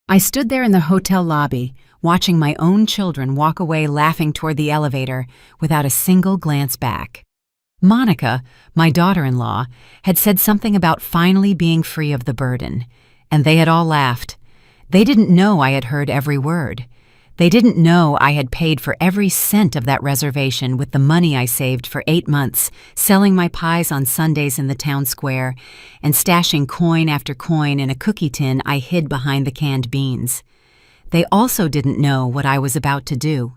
I stood there in the hotel lobby, watching my own children walk away laughing toward the elevator without a single glance back. Monica, my daughter-in-law, had said something about finally being free of the burden, and they had all laughed. They didn't know I had heard every word. They didn't know I had paid for every cent of that reservation with the money I saved for 8 months, selling my pies on Sundays in the town square, and stashing coin after coin in a cookie tin I hid behind the canned beans. They also didn't know what I was about to do.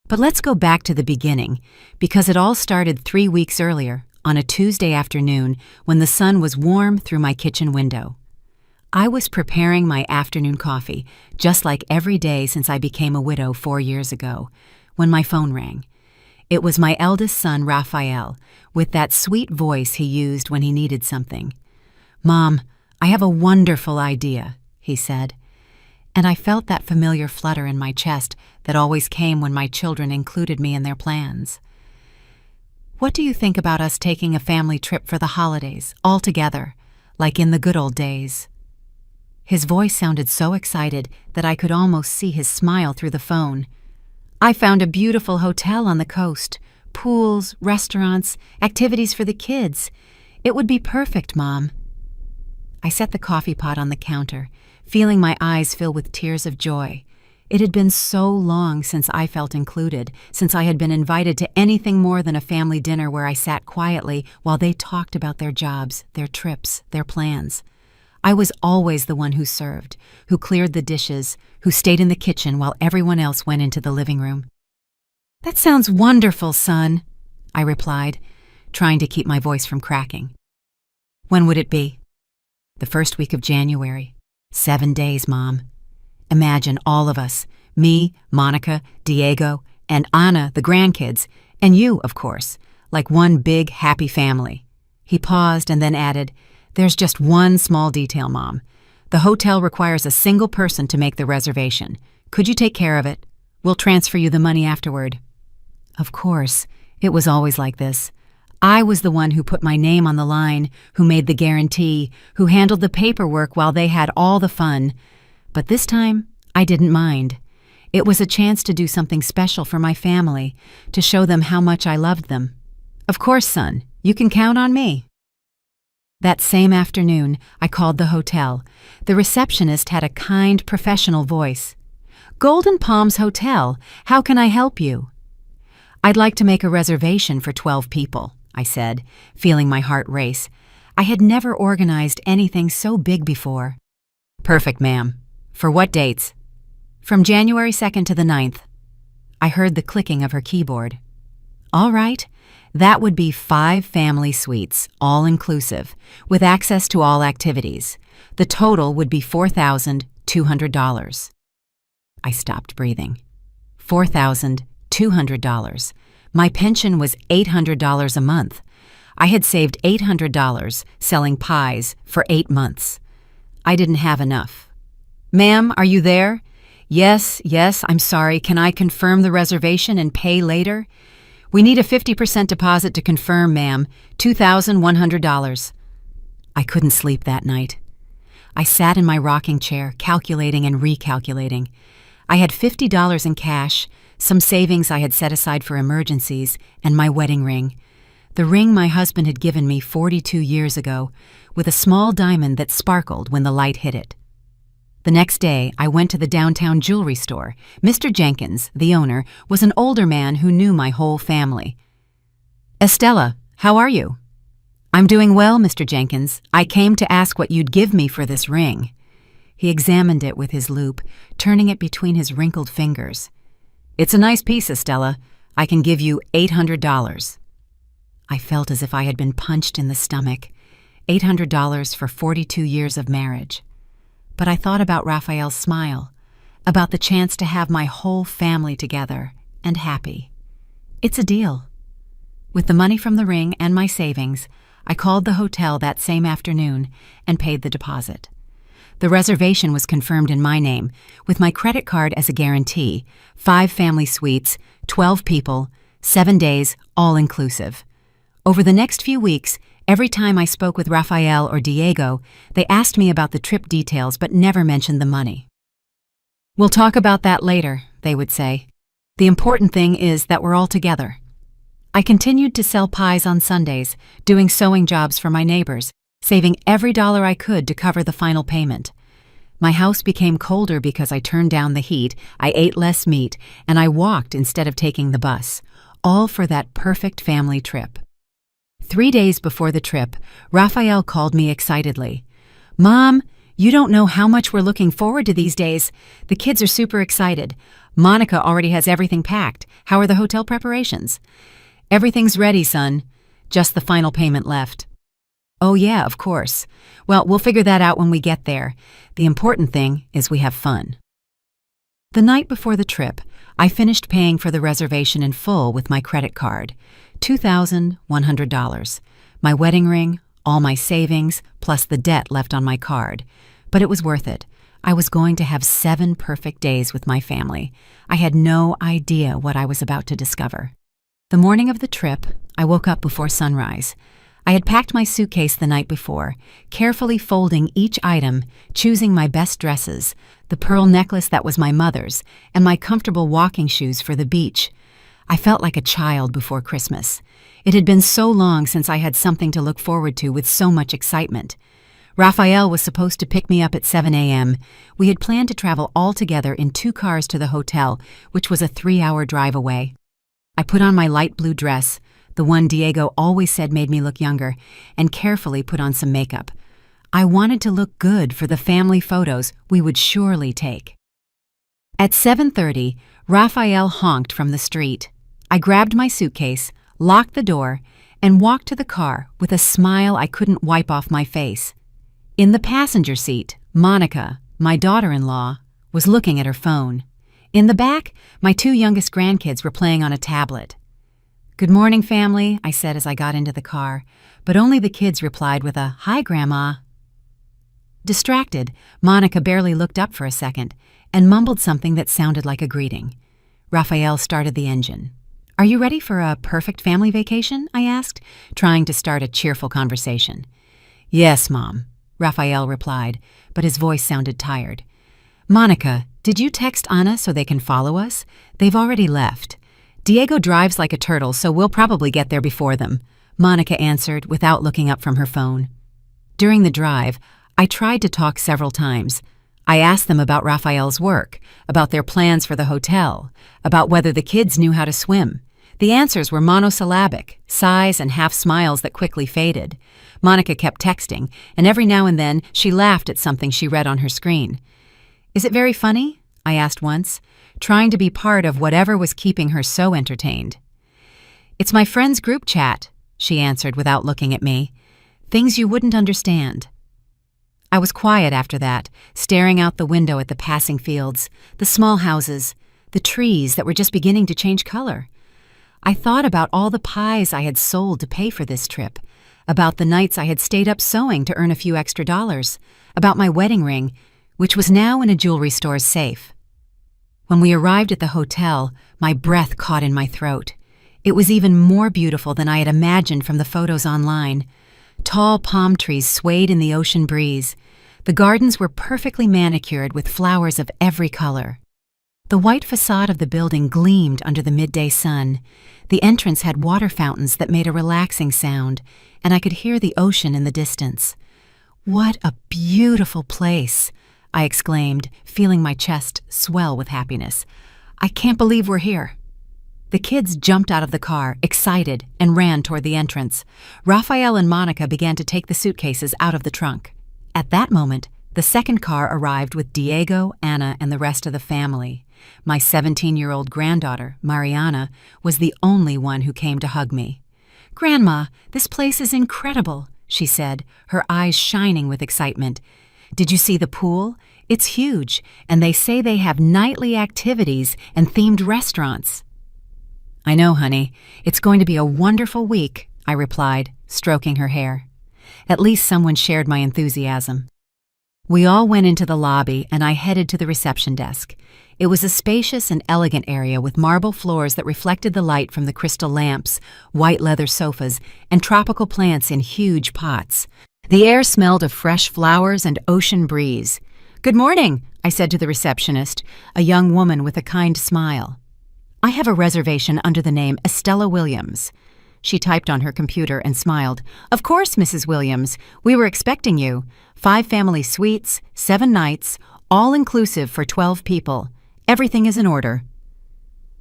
But let's go back to the beginning, because it all started 3 weeks earlier, on a Tuesday afternoon when the sun was warm through my kitchen window. I was preparing my afternoon coffee, just like every day since I became a widow 4 years ago, when my phone rang. It was my eldest son, Raphael, with that sweet voice he used when he needed something. "Mom, I have a wonderful idea," he said. And I felt that familiar flutter in my chest that always came when my children included me in their plans. "What do you think about us taking a family trip for the holidays, all together, like in the good old days?" His voice sounded so excited that I could almost see his smile through the phone. "I found a beautiful hotel on the coast, pools, restaurants, activities for the kids. It would be perfect, Mom." I set the coffee pot on the counter, feeling my eyes fill with tears of joy. It had been so long since I felt included, since I had been invited to anything more than a family dinner where I sat quietly while they talked about their jobs, their trips, their plans. I was always the one who served, who cleared the dishes, who stayed in the kitchen while everyone else went into the living room. "That sounds wonderful, son," I replied, trying to keep my voice from cracking. "When would it be?" "The first week of January. 7 days, Mom. Imagine all of us, me, Monica, Diego, and Anna, the grandkids, and you, of course, like one big, happy family." He paused and then added, "There's just one small detail, Mom. The hotel requires a single person to make the reservation. Could you take care of it? We'll transfer you the money afterward." Of course, it was always like this. I was the one who put my name on the line, who made the guarantee, who handled the paperwork while they had all the fun. But this time, I didn't mind. It was a chance to do something special for my family, to show them how much I loved them. "Of course, son, you can count on me." That same afternoon, I called the hotel. The receptionist had a kind, professional voice. "Golden Palms Hotel, how can I help you?" "I'd like to make a reservation for 12 people, I said, feeling my heart race. I had never organized anything so big before. "Perfect, ma'am. For what dates?" "From January 2nd to the 9th. I heard the clicking of her keyboard. "All right. That would be 5 family suites, all inclusive, with access to all activities. The total would be $4,200. I stopped breathing. $4,200. My pension was $800 a month. I had saved $800 selling pies for 8 months. I didn't have enough. "Ma'am, are you there?" Yes, I'm sorry. Can I confirm the reservation and pay later?" "We need a 50% deposit to confirm, ma'am. $2,100. I couldn't sleep that night. I sat in my rocking chair, calculating and recalculating. I had $50 in cash, some savings I had set aside for emergencies, and my wedding ring. The ring my husband had given me 42 years ago, with a small diamond that sparkled when the light hit it. The next day, I went to the downtown jewelry store. Mr. Jenkins, the owner, was an older man who knew my whole family. "Estella, how are you?" "I'm doing well, Mr. Jenkins. I came to ask what you'd give me for this ring." He examined it with his loupe, turning it between his wrinkled fingers. "It's a nice piece, Estella. I can give you $800. I felt as if I had been punched in the stomach. $800 for 42 years of marriage. But I thought about Raphael's smile, about the chance to have my whole family together and happy. It's a deal. With the money from the ring and my savings, I called the hotel that same afternoon and paid the deposit. The reservation was confirmed in my name, with my credit card as a guarantee, 5 family suites, 12 people, 7 days, all inclusive. Over the next few weeks, every time I spoke with Raphael or Diego, they asked me about the trip details but never mentioned the money. "We'll talk about that later," they would say. "The important thing is that we're all together." I continued to sell pies on Sundays, doing sewing jobs for my neighbors, saving every dollar I could to cover the final payment. My house became colder because I turned down the heat, I ate less meat, and I walked instead of taking the bus, all for that perfect family trip. 3 days before the trip, Raphael called me excitedly. "Mom, you don't know how much we're looking forward to these days. The kids are super excited. Monica already has everything packed. How are the hotel preparations?" "Everything's ready, son. Just the final payment left." "Oh yeah, of course. Well, we'll figure that out when we get there. The important thing is we have fun." The night before the trip, I finished paying for the reservation in full with my credit card, $2,100. My wedding ring, all my savings, plus the debt left on my card. But it was worth it. I was going to have 7 perfect days with my family. I had no idea what I was about to discover. The morning of the trip, I woke up before sunrise. I had packed my suitcase the night before, carefully folding each item, choosing my best dresses, the pearl necklace that was my mother's, and my comfortable walking shoes for the beach. I felt like a child before Christmas. It had been so long since I had something to look forward to with so much excitement. Raphael was supposed to pick me up at 7 a.m. We had planned to travel all together in 2 cars to the hotel, which was a 3-hour drive away. I put on my light blue dress, the one Diego always said made me look younger, and carefully put on some makeup. I wanted to look good for the family photos we would surely take. At 7:30, Raphael honked from the street. I grabbed my suitcase, locked the door, and walked to the car with a smile I couldn't wipe off my face. In the passenger seat, Monica, my daughter-in-law, was looking at her phone. In the back, my 2 youngest grandkids were playing on a tablet. "Good morning, family," I said as I got into the car, but only the kids replied with a "Hi, Grandma." Distracted, Monica barely looked up for a second and mumbled something that sounded like a greeting. Raphael started the engine. "Are you ready for a perfect family vacation?" I asked, trying to start a cheerful conversation. "Yes, Mom," Raphael replied, but his voice sounded tired. "Monica, did you text Anna so they can follow us? They've already left. Diego drives like a turtle, so we'll probably get there before them," Monica answered without looking up from her phone. During the drive, I tried to talk several times. I asked them about Raphael's work, about their plans for the hotel, about whether the kids knew how to swim. The answers were monosyllabic, sighs and half smiles that quickly faded. Monica kept texting, and every now and then she laughed at something she read on her screen. "Is it very funny?" I asked once, trying to be part of whatever was keeping her so entertained. "It's my friend's group chat," she answered without looking at me. "Things you wouldn't understand." I was quiet after that, staring out the window at the passing fields, the small houses, the trees that were just beginning to change color. I thought about all the pies I had sold to pay for this trip, about the nights I had stayed up sewing to earn a few extra dollars, about my wedding ring, which was now in a jewelry store's safe. When we arrived at the hotel, my breath caught in my throat. It was even more beautiful than I had imagined from the photos online. Tall palm trees swayed in the ocean breeze. The gardens were perfectly manicured with flowers of every color. The white facade of the building gleamed under the midday sun. The entrance had water fountains that made a relaxing sound, and I could hear the ocean in the distance. "What a beautiful place!" I exclaimed, feeling my chest swell with happiness. "I can't believe we're here." The kids jumped out of the car, excited, and ran toward the entrance. Raphael and Monica began to take the suitcases out of the trunk. At that moment, the second car arrived with Diego, Anna, and the rest of the family. My 17-year-old granddaughter, Mariana, was the only one who came to hug me. "Grandma, this place is incredible," she said, her eyes shining with excitement. "Did you see the pool? It's huge, and they say they have nightly activities and themed restaurants." "I know, honey. It's going to be a wonderful week," I replied, stroking her hair. At least someone shared my enthusiasm. We all went into the lobby, and I headed to the reception desk. It was a spacious and elegant area with marble floors that reflected the light from the crystal lamps, white leather sofas, and tropical plants in huge pots. The air smelled of fresh flowers and ocean breeze. "Good morning," I said to the receptionist, a young woman with a kind smile. "I have a reservation under the name Estella Williams." She typed on her computer and smiled. "Of course, Mrs. Williams. We were expecting you. 5 family suites, 7 nights, all inclusive for 12 people. Everything is in order."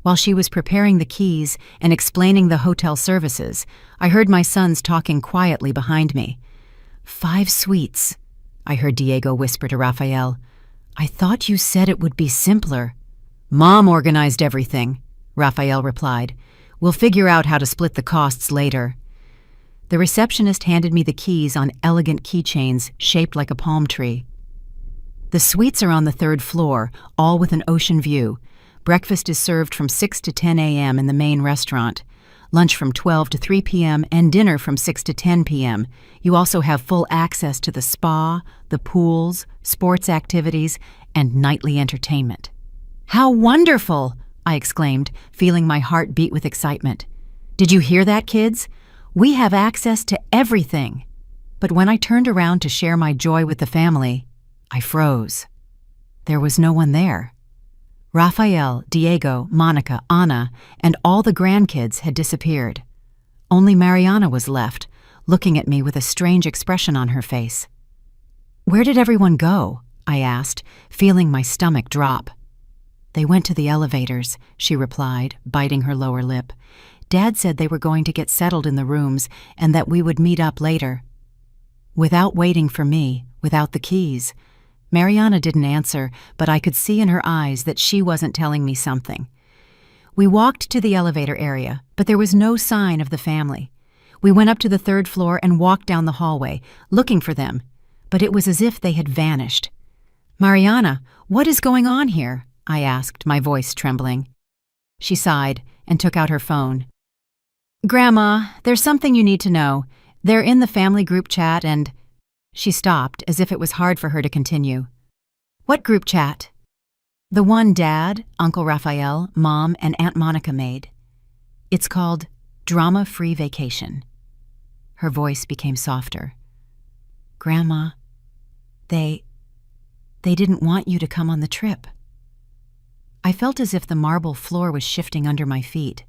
While she was preparing the keys and explaining the hotel services, I heard my sons talking quietly behind me. 5 suites, I heard Diego whisper to Rafael. "I thought you said it would be simpler." "Mom organized everything," Rafael replied. "We'll figure out how to split the costs later." The receptionist handed me the keys on elegant keychains shaped like a palm tree. The suites are on the 3rd floor, all with an ocean view. Breakfast is served from 6 to 10 a.m. in the main restaurant, lunch from 12 to 3 p.m., and dinner from 6 to 10 p.m. You also have full access to the spa, the pools, sports activities, and nightly entertainment. "How wonderful!" I exclaimed, feeling my heart beat with excitement. "Did you hear that, kids? We have access to everything." But when I turned around to share my joy with the family, I froze. There was no one there. Rafael, Diego, Monica, Ana, and all the grandkids had disappeared. Only Mariana was left, looking at me with a strange expression on her face. "Where did everyone go?" I asked, feeling my stomach drop. "They went to the elevators," she replied, biting her lower lip. "Dad said they were going to get settled in the rooms and that we would meet up later." Without waiting for me, without the keys, Mariana didn't answer, but I could see in her eyes that she wasn't telling me something. We walked to the elevator area, but there was no sign of the family. We went up to the 3rd floor and walked down the hallway, looking for them, but it was as if they had vanished. "Mariana, what is going on here?" I asked, my voice trembling. She sighed and took out her phone. "Grandma, there's something you need to know. They're in the family group chat and—" She stopped, as if it was hard for her to continue. "What group chat?" "The one Dad, Uncle Rafael, Mom, and Aunt Monica made. It's called Drama-Free Vacation." Her voice became softer. "Grandma, they didn't want you to come on the trip." I felt as if the marble floor was shifting under my feet.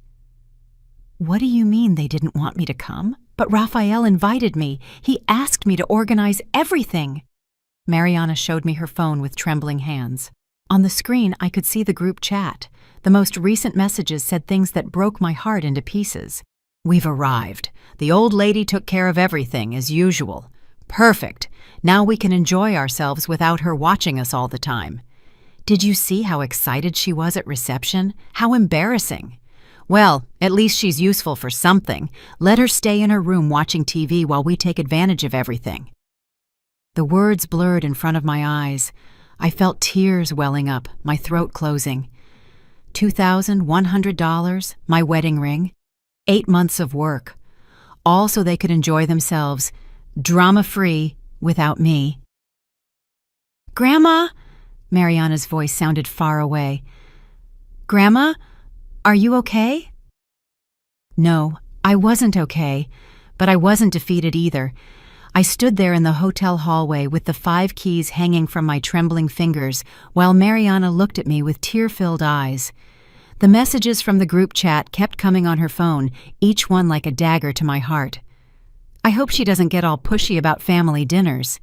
"What do you mean they didn't want me to come? But Rafael invited me. He asked me to organize everything." Mariana showed me her phone with trembling hands. On the screen, I could see the group chat. The most recent messages said things that broke my heart into pieces. "We've arrived. The old lady took care of everything, as usual. Perfect. Now we can enjoy ourselves without her watching us all the time. Did you see how excited she was at reception? How embarrassing. Well, at least she's useful for something. Let her stay in her room watching TV while we take advantage of everything." The words blurred in front of my eyes. I felt tears welling up, my throat closing. $2,100, my wedding ring, 8 months of work, all so they could enjoy themselves, drama-free, without me. "Grandma?" Mariana's voice sounded far away. "Grandma? Are you okay?" No, I wasn't okay, but I wasn't defeated either. I stood there in the hotel hallway with the 5 keys hanging from my trembling fingers while Mariana looked at me with tear-filled eyes. The messages from the group chat kept coming on her phone, each one like a dagger to my heart. "I hope she doesn't get all pushy about family dinners.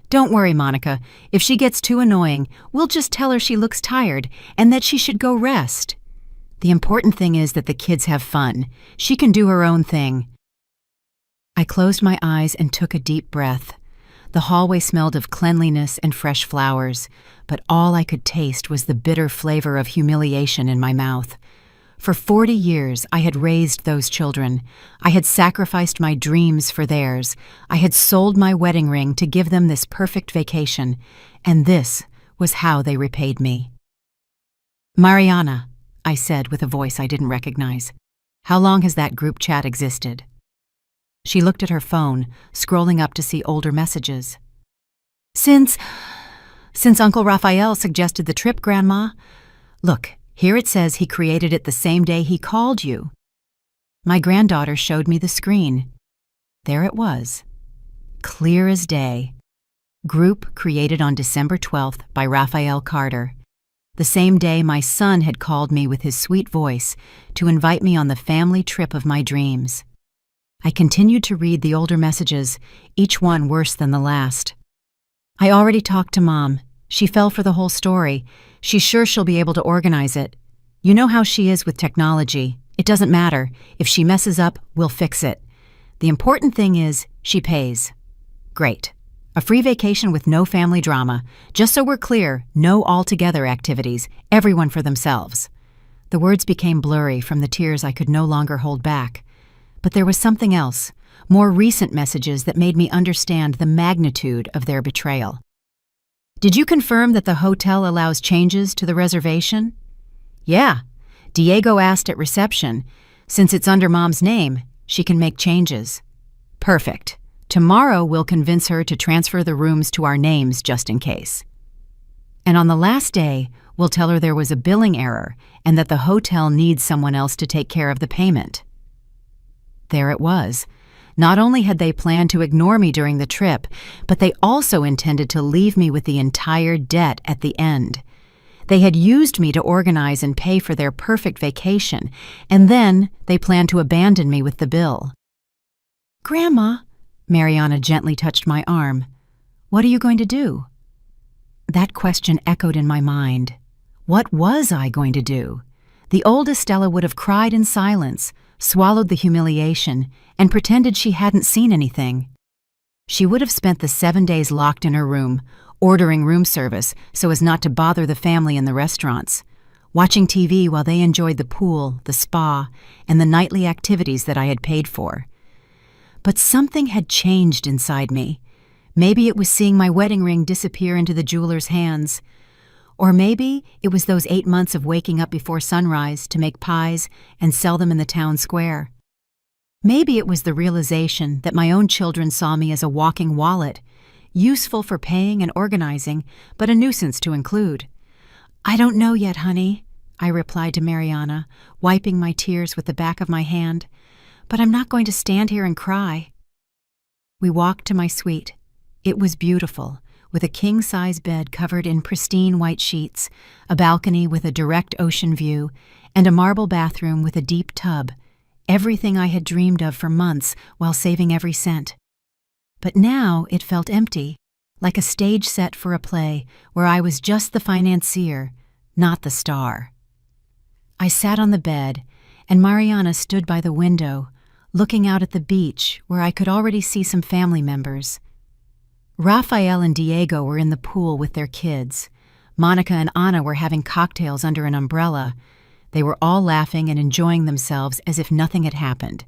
Don't worry, Monica. If she gets too annoying, we'll just tell her she looks tired and that she should go rest. The important thing is that the kids have fun. She can do her own thing." I closed my eyes and took a deep breath. The hallway smelled of cleanliness and fresh flowers, but all I could taste was the bitter flavor of humiliation in my mouth. For 40 years, I had raised those children. I had sacrificed my dreams for theirs. I had sold my wedding ring to give them this perfect vacation, and this was how they repaid me. "Mariana," I said with a voice I didn't recognize, "how long has that group chat existed?" She looked at her phone, scrolling up to see older messages. Since Uncle Rafael suggested the trip, Grandma. Look, here it says he created it the same day he called you." My granddaughter showed me the screen. There it was, clear as day. Group created on December 12th by Raphael Carter. The same day my son had called me with his sweet voice to invite me on the family trip of my dreams. I continued to read the older messages, each one worse than the last. I already talked to Mom. She fell for the whole story. She's sure she'll be able to organize it. You know how she is with technology. It doesn't matter. If she messes up, we'll fix it. The important thing is, she pays. Great. A free vacation with no family drama. Just so we're clear, no all-together activities, everyone for themselves. The words became blurry from the tears I could no longer hold back. But there was something else, more recent messages that made me understand the magnitude of their betrayal. Did you confirm that the hotel allows changes to the reservation? Yeah. Diego asked at reception. Since it's under Mom's name, she can make changes. Perfect. Tomorrow we'll convince her to transfer the rooms to our names just in case. And on the last day, we'll tell her there was a billing error and that the hotel needs someone else to take care of the payment. There it was. Not only had they planned to ignore me during the trip, but they also intended to leave me with the entire debt at the end. They had used me to organize and pay for their perfect vacation, and then they planned to abandon me with the bill. Grandma, Mariana gently touched my arm. What are you going to do? That question echoed in my mind. What was I going to do? The old Estella would have cried in silence, swallowed the humiliation, and pretended she hadn't seen anything. She would have spent the 7 days locked in her room, ordering room service so as not to bother the family in the restaurants, watching TV while they enjoyed the pool, the spa, and the nightly activities that I had paid for. But something had changed inside me. Maybe it was seeing my wedding ring disappear into the jeweler's hands. Or maybe it was those 8 months of waking up before sunrise to make pies and sell them in the town square. Maybe it was the realization that my own children saw me as a walking wallet, useful for paying and organizing, but a nuisance to include. I don't know yet, honey, I replied to Mariana, wiping my tears with the back of my hand. But I'm not going to stand here and cry. We walked to my suite. It was beautiful, with a king-size bed covered in pristine white sheets, a balcony with a direct ocean view, and a marble bathroom with a deep tub, everything I had dreamed of for months while saving every cent. But now it felt empty, like a stage set for a play where I was just the financier, not the star. I sat on the bed, and Mariana stood by the window, looking out at the beach where I could already see some family members. Raphael and Diego were in the pool with their kids. Monica and Anna were having cocktails under an umbrella. They were all laughing and enjoying themselves as if nothing had happened.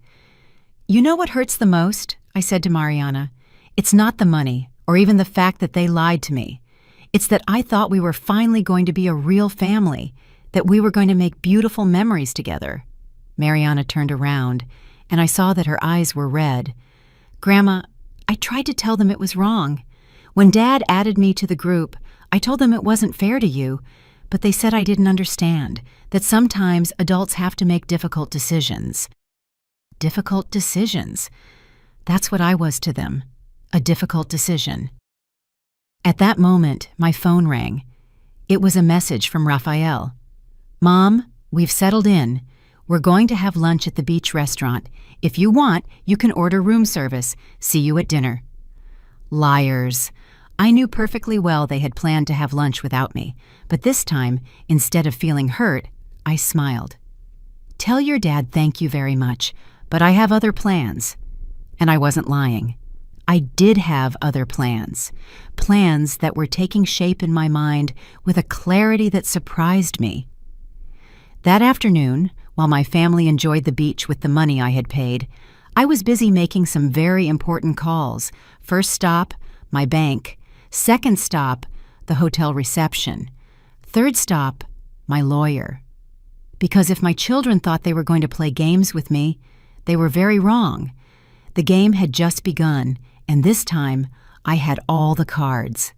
You know what hurts the most? I said to Mariana. It's not the money, or even the fact that they lied to me. It's that I thought we were finally going to be a real family, that we were going to make beautiful memories together. Mariana turned around, and I saw that her eyes were red. Grandma, I tried to tell them it was wrong. When Dad added me to the group, I told them it wasn't fair to you, but they said I didn't understand, that sometimes adults have to make difficult decisions. Difficult decisions. That's what I was to them, a difficult decision. At that moment, my phone rang. It was a message from Raphael. Mom, we've settled in. We're going to have lunch at the beach restaurant. If you want, you can order room service. See you at dinner. Liars. I knew perfectly well they had planned to have lunch without me, but this time, instead of feeling hurt, I smiled. Tell your dad thank you very much, but I have other plans. And I wasn't lying. I did have other plans. Plans that were taking shape in my mind with a clarity that surprised me. That afternoon, while my family enjoyed the beach with the money I had paid, I was busy making some very important calls. First stop, my bank. Second stop, the hotel reception. Third stop, my lawyer. Because if my children thought they were going to play games with me, they were very wrong. The game had just begun, and this time I had all the cards.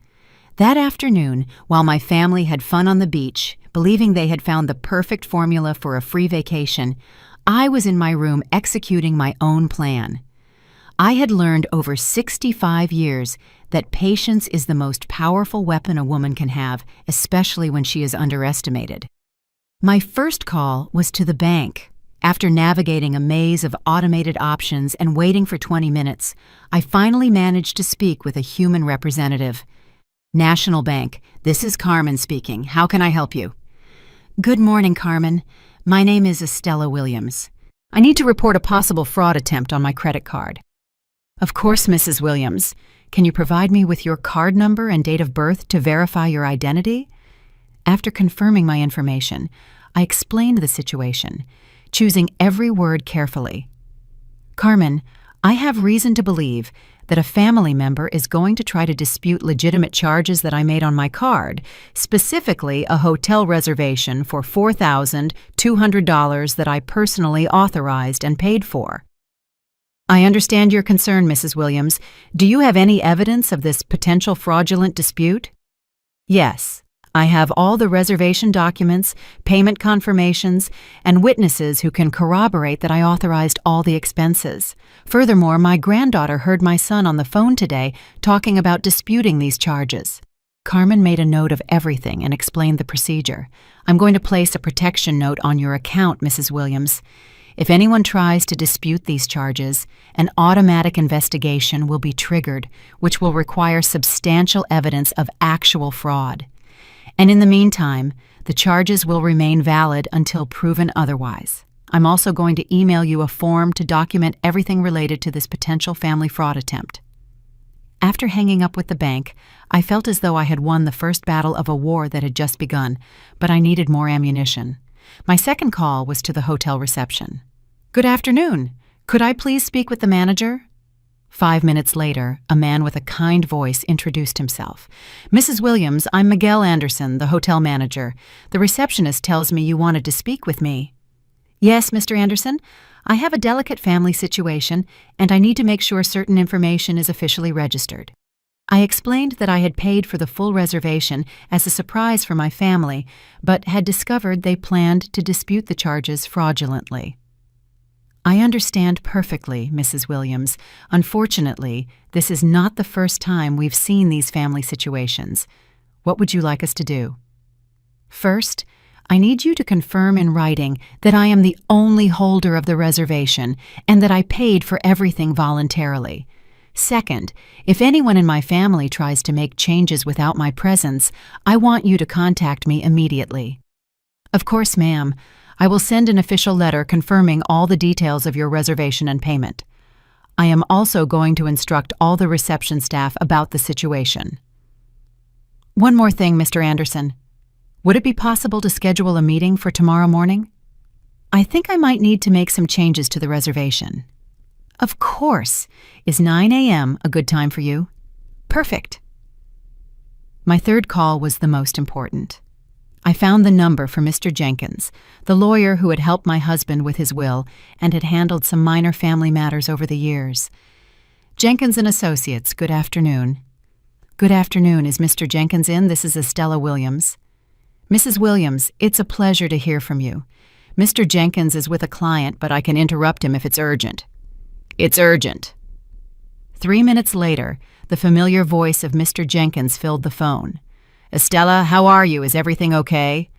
That afternoon, while my family had fun on the beach, believing they had found the perfect formula for a free vacation, I was in my room executing my own plan. I had learned over 65 years that patience is the most powerful weapon a woman can have, especially when she is underestimated. My first call was to the bank. After navigating a maze of automated options and waiting for 20 minutes, I finally managed to speak with a human representative. National Bank, this is Carmen speaking. How can I help you? Good morning, Carmen. My name is Estella Williams. I need to report a possible fraud attempt on my credit card. Of course, Mrs. Williams. Can you provide me with your card number and date of birth to verify your identity? After confirming my information, I explained the situation, choosing every word carefully. Carmen, I have reason to believe that a family member is going to try to dispute legitimate charges that I made on my card, specifically a hotel reservation for $4,200 that I personally authorized and paid for. I understand your concern, Mrs. Williams. Do you have any evidence of this potential fraudulent dispute? Yes. I have all the reservation documents, payment confirmations, and witnesses who can corroborate that I authorized all the expenses. Furthermore, my granddaughter heard my son on the phone today talking about disputing these charges. Carmen made a note of everything and explained the procedure. I'm going to place a protection note on your account, Mrs. Williams. If anyone tries to dispute these charges, an automatic investigation will be triggered, which will require substantial evidence of actual fraud. And in the meantime, the charges will remain valid until proven otherwise. I'm also going to email you a form to document everything related to this potential family fraud attempt. After hanging up with the bank, I felt as though I had won the first battle of a war that had just begun, but I needed more ammunition. My second call was to the hotel reception. Good afternoon. Could I please speak with the manager? 5 minutes later, a man with a kind voice introduced himself. Mrs. Williams, I'm Miguel Anderson, the hotel manager. The receptionist tells me you wanted to speak with me. Yes, Mr. Anderson. I have a delicate family situation, and I need to make sure certain information is officially registered. I explained that I had paid for the full reservation as a surprise for my family, but had discovered they planned to dispute the charges fraudulently. I understand perfectly, Mrs. Williams. Unfortunately, this is not the first time we've seen these family situations. What would you like us to do? First, I need you to confirm in writing that I am the only holder of the reservation and that I paid for everything voluntarily. Second, if anyone in my family tries to make changes without my presence, I want you to contact me immediately. Of course, ma'am. I will send an official letter confirming all the details of your reservation and payment. I am also going to instruct all the reception staff about the situation. One more thing, Mr. Anderson. Would it be possible to schedule a meeting for tomorrow morning? I think I might need to make some changes to the reservation. Of course. Is 9 a.m. a good time for you? Perfect. My third call was the most important. I found the number for Mr. Jenkins, the lawyer who had helped my husband with his will and had handled some minor family matters over the years. Jenkins and Associates, good afternoon. Good afternoon. Is Mr. Jenkins in? This is Estella Williams. Mrs. Williams, it's a pleasure to hear from you. Mr. Jenkins is with a client, but I can interrupt him if it's urgent. It's urgent. 3 minutes later, the familiar voice of Mr. Jenkins filled the phone. Estella, how are you? Is everything okay?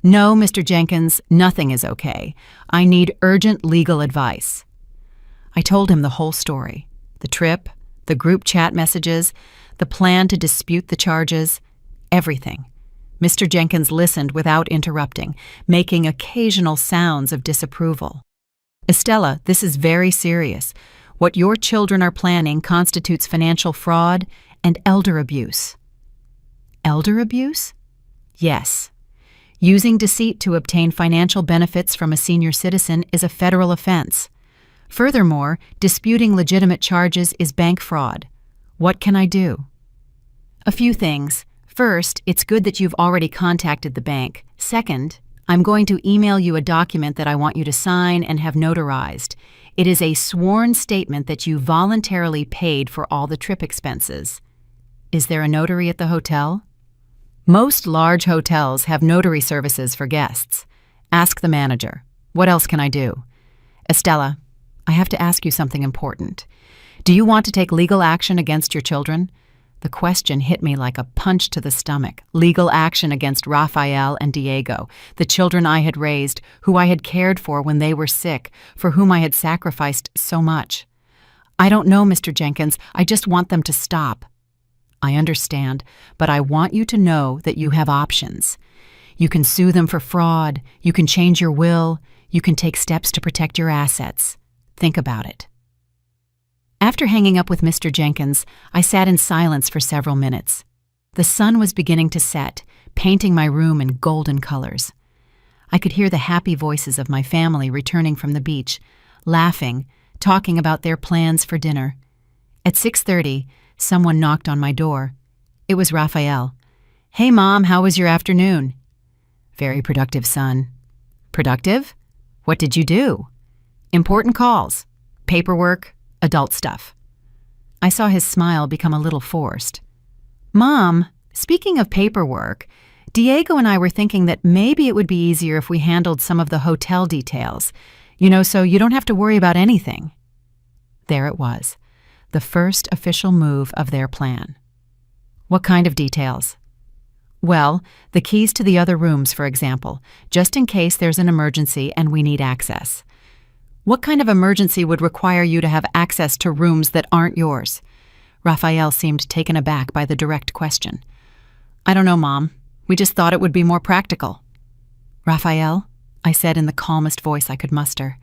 No, Mr. Jenkins, nothing is okay. I need urgent legal advice. I told him the whole story. The trip, the group chat messages, the plan to dispute the charges, everything. Mr. Jenkins listened without interrupting, making occasional sounds of disapproval. Estella, this is very serious. What your children are planning constitutes financial fraud and elder abuse. Elder abuse? Yes. Using deceit to obtain financial benefits from a senior citizen is a federal offense. Furthermore, disputing legitimate charges is bank fraud. What can I do? A few things. First, it's good that you've already contacted the bank. Second, I'm going to email you a document that I want you to sign and have notarized. It is a sworn statement that you voluntarily paid for all the trip expenses. Is there a notary at the hotel? Most large hotels have notary services for guests. Ask the manager. What else can I do? Estella, I have to ask you something important. Do you want to take legal action against your children? The question hit me like a punch to the stomach. Legal action against Raphael and Diego, the children I had raised, who I had cared for when they were sick, for whom I had sacrificed so much. I don't know, Mr. Jenkins. I just want them to stop. I understand, but I want you to know that you have options. You can sue them for fraud, you can change your will, you can take steps to protect your assets. Think about it. After hanging up with Mr. Jenkins, I sat in silence for several minutes. The sun was beginning to set, painting my room in golden colors. I could hear the happy voices of my family returning from the beach, laughing, talking about their plans for dinner. At 6:30, someone knocked on my door. It was Raphael. "Hey, Mom, how was your afternoon?" "Very productive, son." "Productive? What did you do?" "Important calls. Paperwork, adult stuff." I saw his smile become a little forced. "Mom, speaking of paperwork, Diego and I were thinking that maybe it would be easier if we handled some of the hotel details, so you don't have to worry about anything." There it was, the first official move of their plan. "What kind of details?" "Well, the keys to the other rooms, for example, just in case there's an emergency and we need access." "What kind of emergency would require you to have access to rooms that aren't yours?" Raphael seemed taken aback by the direct question. "I don't know, Mom. We just thought it would be more practical." "Raphael," I said in the calmest voice I could muster,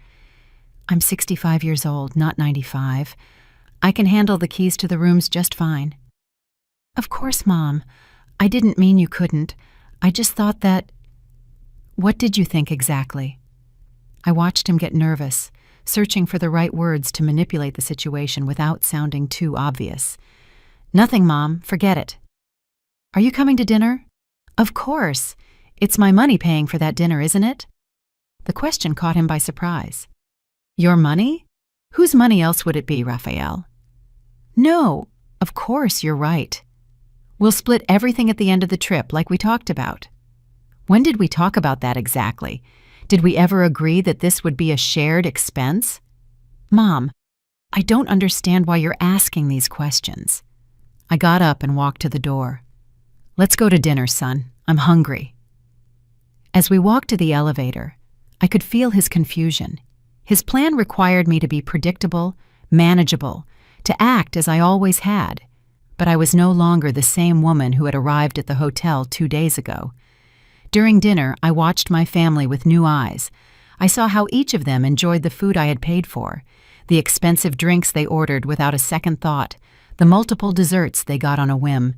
"I'm 65 years old, not 95. I can handle the keys to the rooms just fine." "Of course, Mom. I didn't mean you couldn't. I just thought that—" "What did you think exactly?" I watched him get nervous, searching for the right words to manipulate the situation without sounding too obvious. "Nothing, Mom. Forget it." "Are you coming to dinner?" "Of course. It's my money paying for that dinner, isn't it?" The question caught him by surprise. "Your money? Whose money else would it be, Raphael?" "No, of course, you're right. We'll split everything at the end of the trip like we talked about." "When did we talk about that exactly? Did we ever agree that this would be a shared expense?" "Mom, I don't understand why you're asking these questions." I got up and walked to the door. "Let's go to dinner, son. I'm hungry." As we walked to the elevator, I could feel his confusion. His plan required me to be predictable, manageable, to act as I always had. But I was no longer the same woman who had arrived at the hotel 2 days ago. During dinner, I watched my family with new eyes. I saw how each of them enjoyed the food I had paid for, the expensive drinks they ordered without a second thought, the multiple desserts they got on a whim.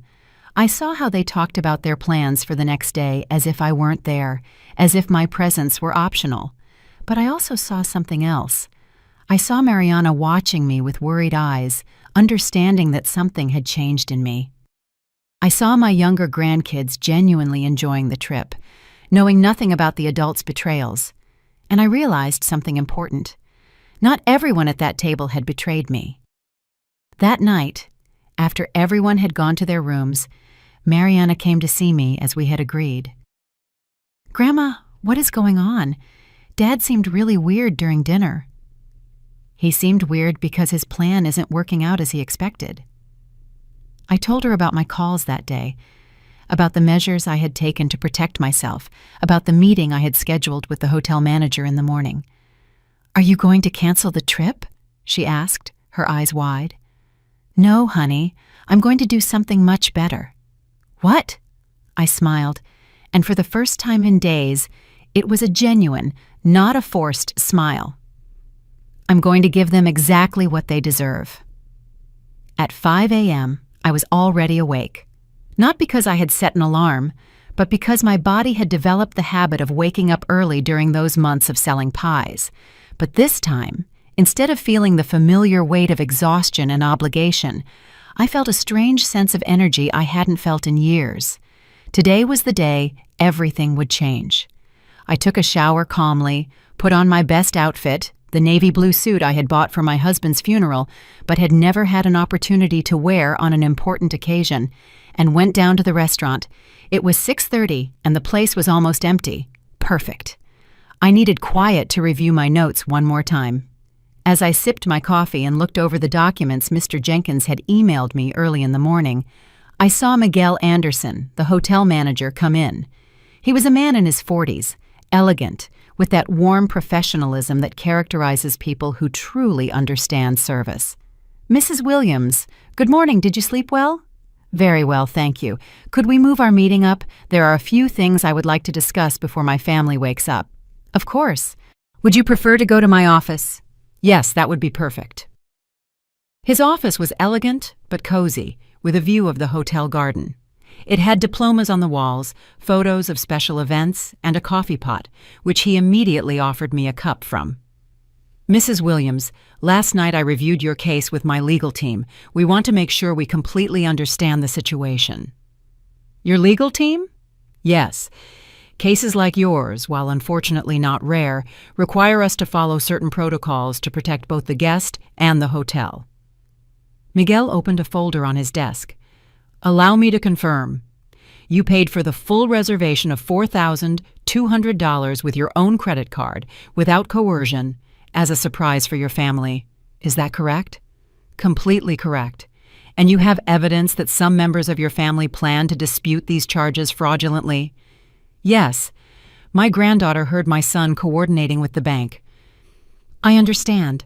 I saw how they talked about their plans for the next day as if I weren't there, as if my presence were optional. But I also saw something else. I saw Mariana watching me with worried eyes, understanding that something had changed in me. I saw my younger grandkids genuinely enjoying the trip, knowing nothing about the adults' betrayals. And I realized something important. Not everyone at that table had betrayed me. That night, after everyone had gone to their rooms, Mariana came to see me as we had agreed. "Grandma, what is going on? Dad seemed really weird during dinner." "He seemed weird because his plan isn't working out as he expected." I told her about my calls that day, about the measures I had taken to protect myself, about the meeting I had scheduled with the hotel manager in the morning. "Are you going to cancel the trip?" she asked, her eyes wide. "No, honey, I'm going to do something much better." "What?" I smiled, and for the first time in days, it was a genuine, not a forced smile. "I'm going to give them exactly what they deserve." At 5 a.m., I was already awake. Not because I had set an alarm, but because my body had developed the habit of waking up early during those months of selling pies. But this time, instead of feeling the familiar weight of exhaustion and obligation, I felt a strange sense of energy I hadn't felt in years. Today was the day everything would change. I took a shower calmly, put on my best outfit, the navy blue suit I had bought for my husband's funeral, but had never had an opportunity to wear on an important occasion, and went down to the restaurant. It was 6:30, and the place was almost empty. Perfect. I needed quiet to review my notes one more time. As I sipped my coffee and looked over the documents Mr. Jenkins had emailed me early in the morning, I saw Miguel Anderson, the hotel manager, come in. He was a man in his 40s, elegant, with that warm professionalism that characterizes people who truly understand service. "Mrs. Williams, good morning. Did you sleep well?" "Very well, thank you. Could we move our meeting up? There are a few things I would like to discuss before my family wakes up." "Of course. Would you prefer to go to my office?" "Yes, that would be perfect." His office was elegant but cozy, with a view of the hotel garden. It had diplomas on the walls, photos of special events, and a coffee pot, which he immediately offered me a cup from. "Mrs. Williams, last night I reviewed your case with my legal team. We want to make sure we completely understand the situation." "Your legal team?" "Yes. Cases like yours, while unfortunately not rare, require us to follow certain protocols to protect both the guest and the hotel." Miguel opened a folder on his desk. "Allow me to confirm. You paid for the full reservation of $4,200 with your own credit card, without coercion, as a surprise for your family. Is that correct?" "Completely correct. And you have evidence that some members of your family plan to dispute these charges fraudulently?" "Yes. My granddaughter heard my son coordinating with the bank." "I understand.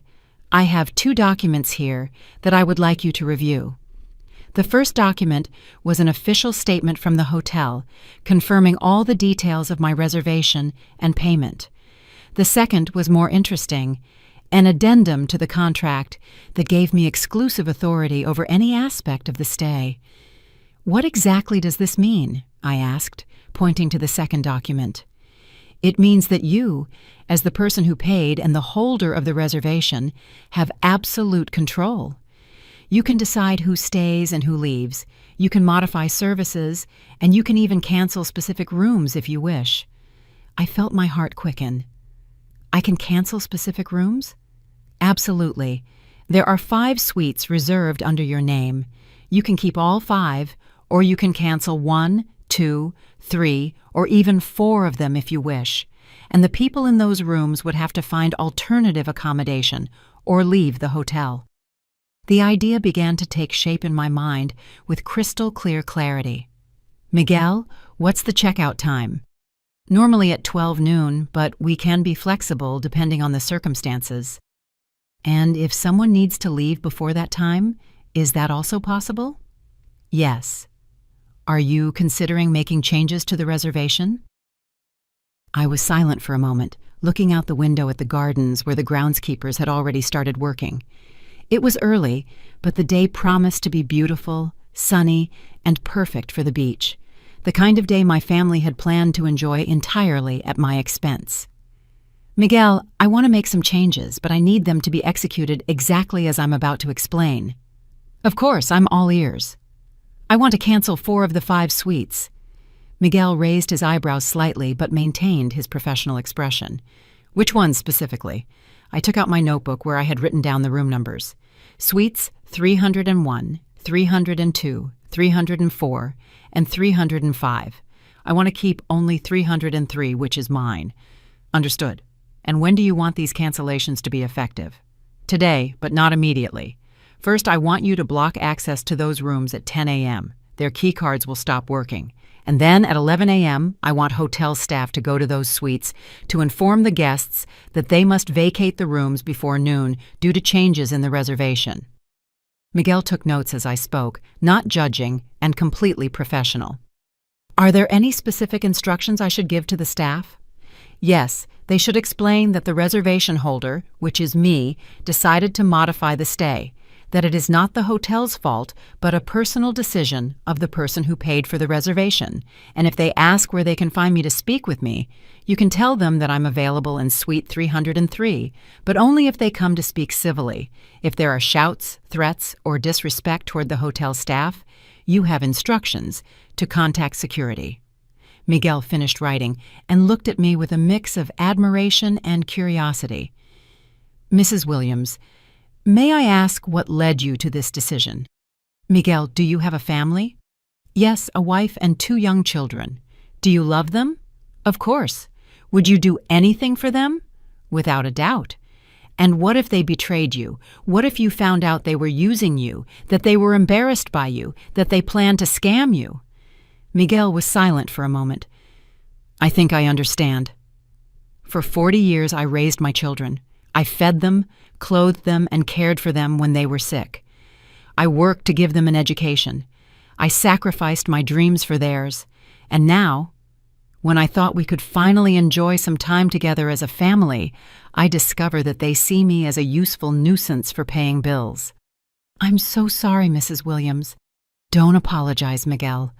I have 2 documents here that I would like you to review." The first document was an official statement from the hotel, confirming all the details of my reservation and payment. The second was more interesting, an addendum to the contract that gave me exclusive authority over any aspect of the stay. "What exactly does this mean?" I asked, pointing to the second document. "It means that you, as the person who paid and the holder of the reservation, have absolute control. You can decide who stays and who leaves. You can modify services, and you can even cancel specific rooms if you wish." I felt my heart quicken. "I can cancel specific rooms?" "Absolutely. There are 5 suites reserved under your name. You can keep all 5, or you can cancel 1, 2, 3, or even 4 of them if you wish, and the people in those rooms would have to find alternative accommodation or leave the hotel." The idea began to take shape in my mind with crystal clear clarity. "Miguel, what's the checkout time?" "Normally at 12 noon, but we can be flexible depending on the circumstances." "And if someone needs to leave before that time, is that also possible?" "Yes." "Are you considering making changes to the reservation?" I was silent for a moment, looking out the window at the gardens where the groundskeepers had already started working. It was early, but the day promised to be beautiful, sunny, and perfect for the beach, the kind of day my family had planned to enjoy entirely at my expense. "Miguel, I want to make some changes, but I need them to be executed exactly as I'm about to explain." "Of course, I'm all ears." "I want to cancel 4 of the 5 suites." Miguel raised his eyebrows slightly but maintained his professional expression. "Which ones specifically?" I took out my notebook where I had written down the room numbers. "Suites 301, 302, 304, and 305. I want to keep only 303, which is mine." "Understood. And when do you want these cancellations to be effective?" "Today, but not immediately. First, I want you to block access to those rooms at 10 a.m. Their key cards will stop working. And then at 11 a.m., I want hotel staff to go to those suites to inform the guests that they must vacate the rooms before noon due to changes in the reservation." Miguel took notes as I spoke, not judging and completely professional. "Are there any specific instructions I should give to the staff?" "Yes, they should explain that the reservation holder, which is me, decided to modify the stay, that it is not the hotel's fault, but a personal decision of the person who paid for the reservation, and if they ask where they can find me to speak with me, you can tell them that I'm available in Suite 303, but only if they come to speak civilly. If there are shouts, threats, or disrespect toward the hotel staff, you have instructions to contact security." Miguel finished writing and looked at me with a mix of admiration and curiosity. "Mrs. Williams, may I ask what led you to this decision?" "Miguel, do you have a family?" "Yes, a wife and 2 young children." "Do you love them?" "Of course." "Would you do anything for them?" "Without a doubt." And what if they betrayed you? What if you found out they were using you, that they were embarrassed by you, that they planned to scam you? Miguel was silent for a moment. I think I understand. For 40 years, I raised my children. I fed them, clothed them, and cared for them when they were sick. I worked to give them an education. I sacrificed my dreams for theirs. And now, when I thought we could finally enjoy some time together as a family, I discover that they see me as a useful nuisance for paying bills. I'm so sorry, Mrs. Williams. Don't apologize, Miguel.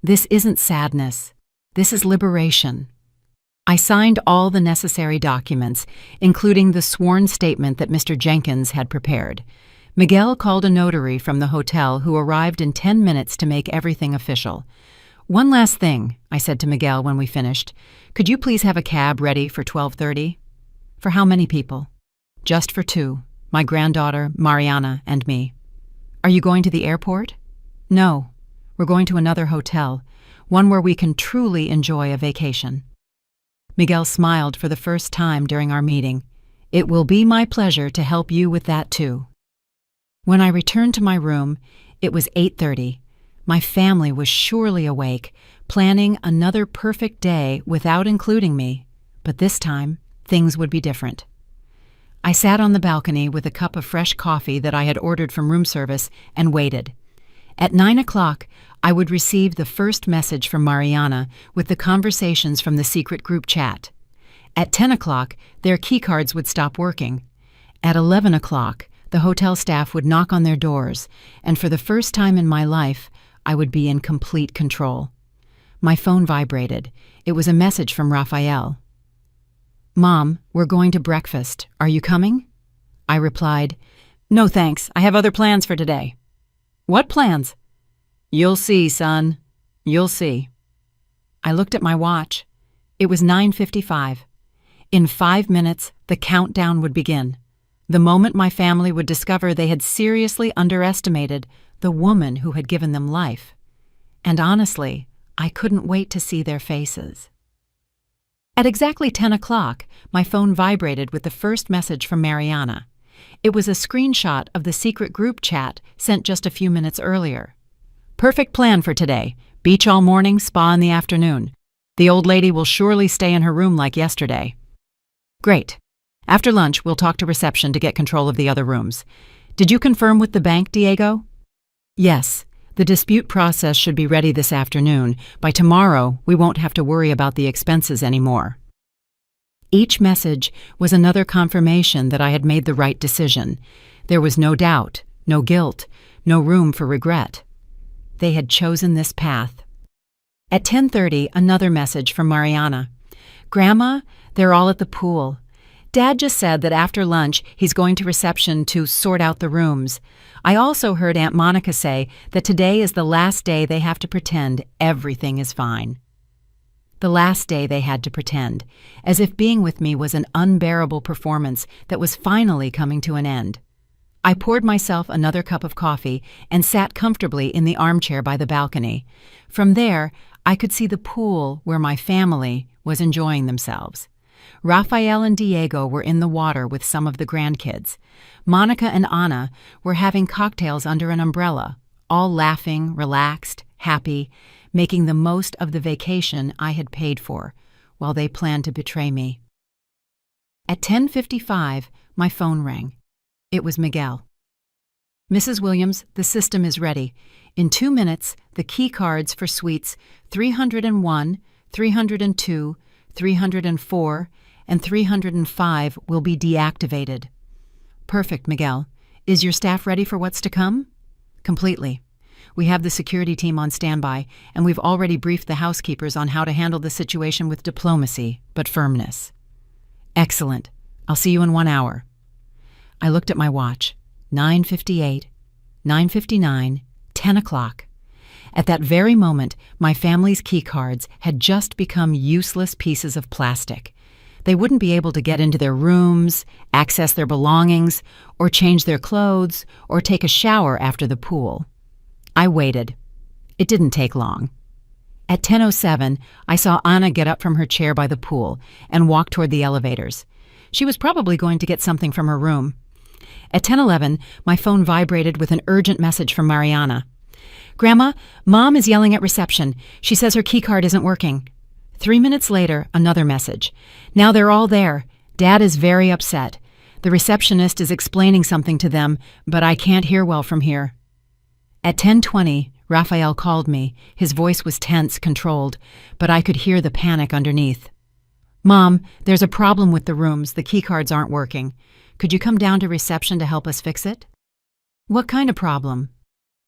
This isn't sadness. This is liberation. I signed all the necessary documents, including the sworn statement that Mr. Jenkins had prepared. Miguel called a notary from the hotel who arrived in 10 minutes to make everything official. One last thing, I said to Miguel when we finished. Could you please have a cab ready for 12:30? For how many people? Just for 2, my granddaughter, Mariana, and me. Are you going to the airport? No, we're going to another hotel, one where we can truly enjoy a vacation. Miguel smiled for the first time during our meeting. It will be my pleasure to help you with that too. When I returned to my room, it was 8:30. My family was surely awake, planning another perfect day without including me, but this time things would be different. I sat on the balcony with a cup of fresh coffee that I had ordered from room service and waited. At 9 o'clock, I would receive the first message from Mariana with the conversations from the secret group chat. At 10 o'clock, their keycards would stop working. At 11 o'clock, the hotel staff would knock on their doors, and for the first time in my life, I would be in complete control. My phone vibrated. It was a message from Raphael. Mom, we're going to breakfast. Are you coming? I replied, No thanks, I have other plans for today. What plans? You'll see, son. You'll see. I looked at my watch. It was 9:55. In 5 minutes, the countdown would begin. The moment my family would discover they had seriously underestimated the woman who had given them life. And honestly, I couldn't wait to see their faces. At exactly 10 o'clock, my phone vibrated with the first message from Mariana. It was a screenshot of the secret group chat sent just a few minutes earlier. Perfect plan for today. Beach all morning, spa in the afternoon. The old lady will surely stay in her room like yesterday. Great. After lunch, we'll talk to reception to get control of the other rooms. Did you confirm with the bank, Diego? Yes. The dispute process should be ready this afternoon. By tomorrow, we won't have to worry about the expenses anymore. Each message was another confirmation that I had made the right decision. There was no doubt, no guilt, no room for regret. They had chosen this path. At 10:30, another message from Mariana. Grandma, they're all at the pool. Dad just said that after lunch he's going to reception to sort out the rooms. I also heard Aunt Monica say that today is the last day they have to pretend everything is fine. The last day they had to pretend, as if being with me was an unbearable performance that was finally coming to an end. I poured myself another cup of coffee and sat comfortably in the armchair by the balcony. From there, I could see the pool where my family was enjoying themselves. Raphael and Diego were in the water with some of the grandkids. Monica and Anna were having cocktails under an umbrella, all laughing, relaxed, happy, making the most of the vacation I had paid for, while they planned to betray me. At 10:55, my phone rang. It was Miguel. Mrs. Williams, the system is ready. In 2 minutes, the key cards for suites 301, 302, 304, and 305 will be deactivated. Perfect, Miguel. Is your staff ready for what's to come? Completely. We have the security team on standby, and we've already briefed the housekeepers on how to handle the situation with diplomacy, but firmness. Excellent. I'll see you in 1 hour. I looked at my watch. 9:58, 9:59, 10 o'clock. At that very moment, my family's key cards had just become useless pieces of plastic. They wouldn't be able to get into their rooms, access their belongings, or change their clothes, or take a shower after the pool. I waited. It didn't take long. At 10:07, I saw Anna get up from her chair by the pool and walk toward the elevators. She was probably going to get something from her room. At 10:11, my phone vibrated with an urgent message from Mariana. "Grandma, Mom is yelling at reception. She says her keycard isn't working." 3 minutes later, another message. "Now they're all there. Dad is very upset. The receptionist is explaining something to them, but I can't hear well from here." At 10:20, Raphael called me. His voice was tense, controlled, but I could hear the panic underneath. "Mom, there's a problem with the rooms. The keycards aren't working. Could you come down to reception to help us fix it?" "What kind of problem?"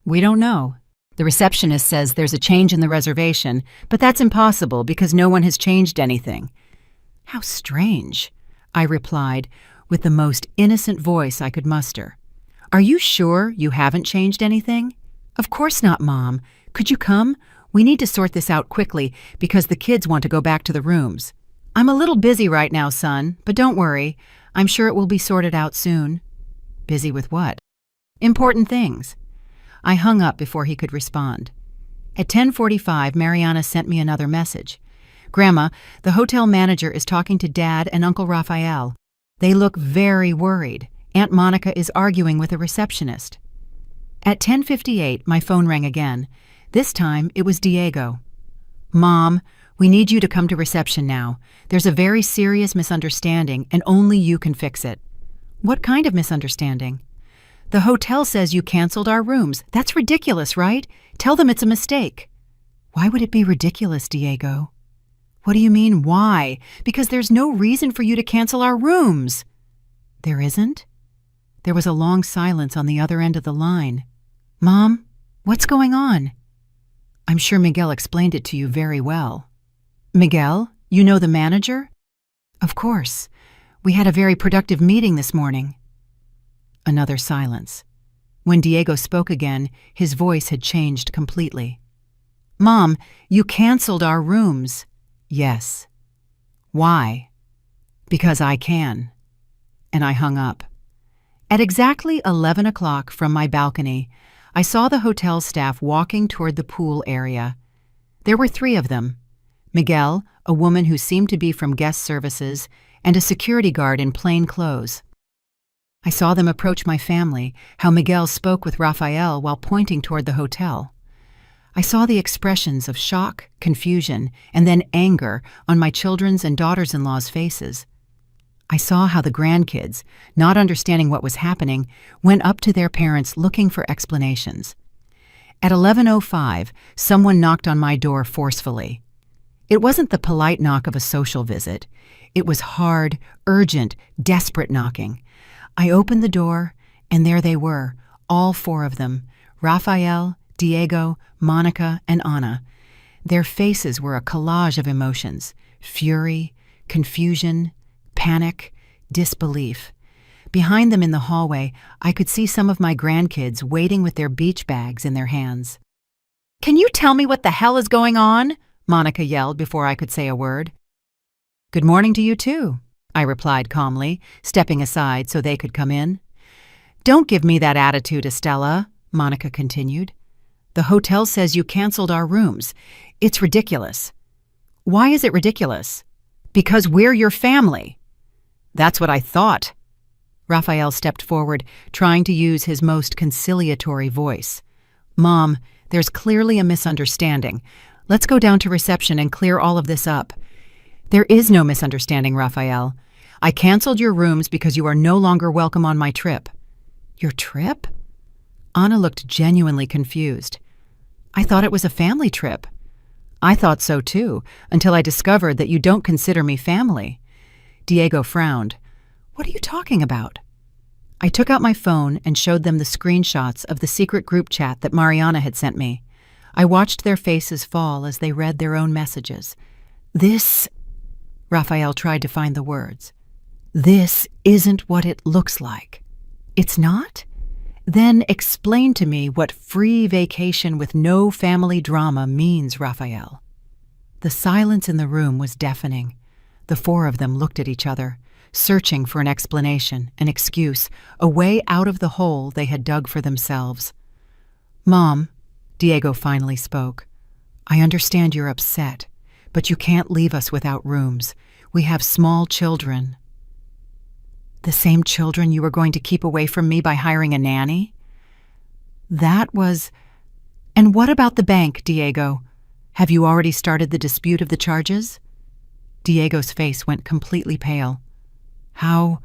"We don't know. The receptionist says there's a change in the reservation, but that's impossible because no one has changed anything." "How strange," I replied with the most innocent voice I could muster. "Are you sure you haven't changed anything?" "Of course not, Mom. Could you come? We need to sort this out quickly because the kids want to go back to the rooms." "I'm a little busy right now, son, but don't worry. I'm sure it will be sorted out soon." "Busy with what?" "Important things." I hung up before he could respond. At 10:45, Mariana sent me another message. "Grandma, the hotel manager is talking to Dad and Uncle Raphael. They look very worried. Aunt Monica is arguing with a receptionist." At 10:58, my phone rang again. This time, it was Diego. "Mom, we need you to come to reception now. There's a very serious misunderstanding, and only you can fix it." "What kind of misunderstanding?" "The hotel says you canceled our rooms. That's ridiculous, right? Tell them it's a mistake." "Why would it be ridiculous, Diego?" "What do you mean, why? Because there's no reason for you to cancel our rooms." "There isn't?" There was a long silence on the other end of the line. "Mom, what's going on?" "I'm sure Miguel explained it to you very well." "Miguel? You know the manager?" "Of course. We had a very productive meeting this morning." Another silence. When Diego spoke again, his voice had changed completely. "Mom, you canceled our rooms." "Yes." "Why?" "Because I can." And I hung up. At exactly 11 o'clock from my balcony, I saw the hotel staff walking toward the pool area. There were 3 of them: Miguel, a woman who seemed to be from guest services, and a security guard in plain clothes. I saw them approach my family, how Miguel spoke with Raphael while pointing toward the hotel. I saw the expressions of shock, confusion, and then anger on my children's and daughters-in-law's faces. I saw how the grandkids, not understanding what was happening, went up to their parents looking for explanations. At 11:05, someone knocked on my door forcefully. It wasn't the polite knock of a social visit. It was hard, urgent, desperate knocking. I opened the door, and there they were, all 4 of them, Raphael, Diego, Monica, and Anna. Their faces were a collage of emotions: fury, confusion, panic, disbelief. Behind them in the hallway, I could see some of my grandkids waiting with their beach bags in their hands. "Can you tell me what the hell is going on?" Monica yelled before I could say a word. "Good morning to you too," I replied calmly, stepping aside so they could come in. "Don't give me that attitude, Estella," Monica continued. "The hotel says you canceled our rooms. It's ridiculous." "Why is it ridiculous?" "Because we're your family." "That's what I thought." Raphael stepped forward, trying to use his most conciliatory voice. "Mom, there's clearly a misunderstanding. Let's go down to reception and clear all of this up." "There is no misunderstanding, Raphael. I canceled your rooms because you are no longer welcome on my trip." "Your trip?" Anna looked genuinely confused. "I thought it was a family trip." "I thought so too, until I discovered that you don't consider me family." Diego frowned. "What are you talking about?" I took out my phone and showed them the screenshots of the secret group chat that Mariana had sent me. I watched their faces fall as they read their own messages. "This..." Raphael tried to find the words. "This isn't what it looks like." "It's not?" "Then explain to me what free vacation with no family drama means, Raphael." The silence in the room was deafening. The 4 of them looked at each other, searching for an explanation, an excuse, a way out of the hole they had dug for themselves. "Mom," Diego finally spoke, "I understand you're upset, but you can't leave us without rooms. We have small children." The same children you were going to keep away from me by hiring a nanny? And what about the bank, Diego? Have you already started the dispute of the charges? Diego's face went completely pale. How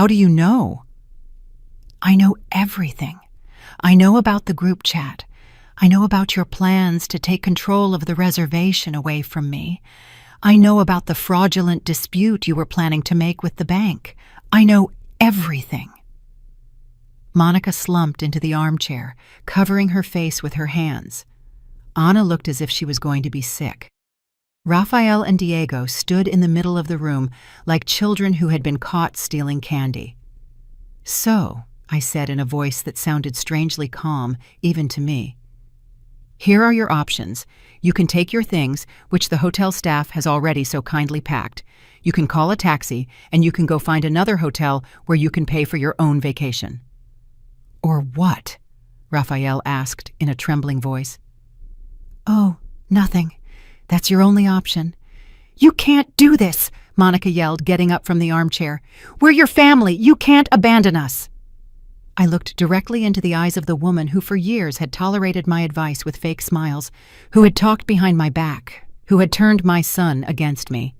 do you know? I know everything. I know about the group chat. I know about your plans to take control of the reservation away from me. I know about the fraudulent dispute you were planning to make with the bank. I know everything. Monica slumped into the armchair, covering her face with her hands. Anna looked as if she was going to be sick. Rafael and Diego stood in the middle of the room like children who had been caught stealing candy. So, I said in a voice that sounded strangely calm, even to me. Here are your options. You can take your things, which the hotel staff has already so kindly packed. You can call a taxi, and you can go find another hotel where you can pay for your own vacation. Or what? Rafael asked in a trembling voice. Oh, nothing. That's your only option. You can't do this, Monica yelled, getting up from the armchair. We're your family. You can't abandon us. I looked directly into the eyes of the woman who for years had tolerated my advice with fake smiles, who had talked behind my back, who had turned my son against me.